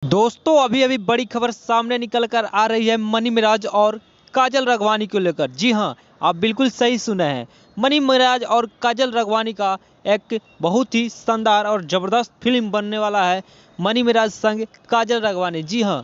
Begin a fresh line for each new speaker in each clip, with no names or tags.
दोस्तों अभी अभी बड़ी खबर सामने निकल कर आ रही है मनी मिराज और काजल राघवानी को लेकर। जी हां, आप बिल्कुल सही सुने हैं। मनी मिराज और काजल राघवानी का एक बहुत ही शानदार और ज़बरदस्त फिल्म बनने वाला है, मनी मिराज संग काजल राघवानी। जी हां,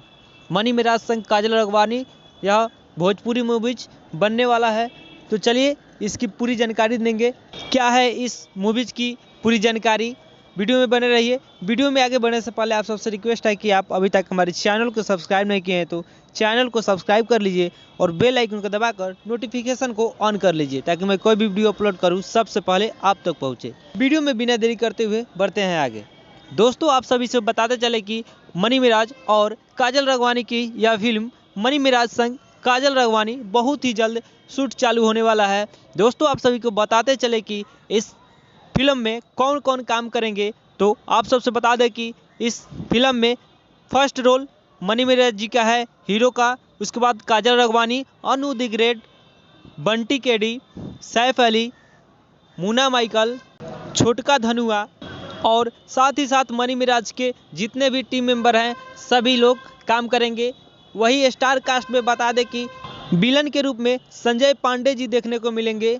मनी मिराज संग काजल राघवानी यह भोजपुरी मूवीज बनने वाला है। तो चलिए इसकी पूरी जानकारी देंगे। क्या है इस मूवीज की पूरी जानकारी, वीडियो में बने रहिए। वीडियो में आगे बढ़ने से पहले आप सबसे रिक्वेस्ट है कि आप अभी तक हमारे चैनल को सब्सक्राइब नहीं किए हैं तो चैनल को सब्सक्राइब कर लीजिए और बेल आइकन को दबाकर नोटिफिकेशन को ऑन कर लीजिए ताकि मैं कोई भी वीडियो अपलोड करूं सबसे पहले आप तक पहुंचे। वीडियो में बिना देरी करते हुए बढ़ते हैं आगे। दोस्तों आप सभी से बताते चले कि मनी मिराज और काजल राघवानी की यह फिल्म मनी मिराज संग काजल राघवानी बहुत ही जल्द शूट चालू होने वाला है। दोस्तों आप सभी को बताते चले कि इस फिल्म में कौन कौन काम करेंगे। तो आप सबसे बता दें कि इस फिल्म में फर्स्ट रोल मनी मिराज जी का है हीरो का, उसके बाद काजल राघवानी, अनु द ग्रेट, बंटी केडी, सैफ अली, मुन्ना माइकल, छोटका धनुआ और साथ ही साथ मनी मिराज के जितने भी टीम मेंबर हैं सभी लोग काम करेंगे। वही स्टार कास्ट में बता दें कि विलन के रूप में संजय पांडे जी देखने को मिलेंगे,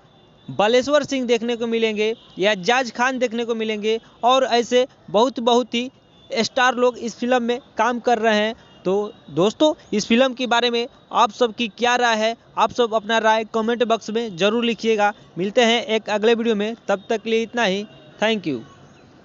बालेश्वर सिंह देखने को मिलेंगे, या जाज खान देखने को मिलेंगे और ऐसे बहुत ही स्टार लोग इस फिल्म में काम कर रहे हैं। तो दोस्तों इस फिल्म के बारे में आप सबकी क्या राय है, आप सब अपना राय कमेंट बॉक्स में ज़रूर लिखिएगा। मिलते हैं एक अगले वीडियो में, तब तक के लिए इतना ही। Thank you.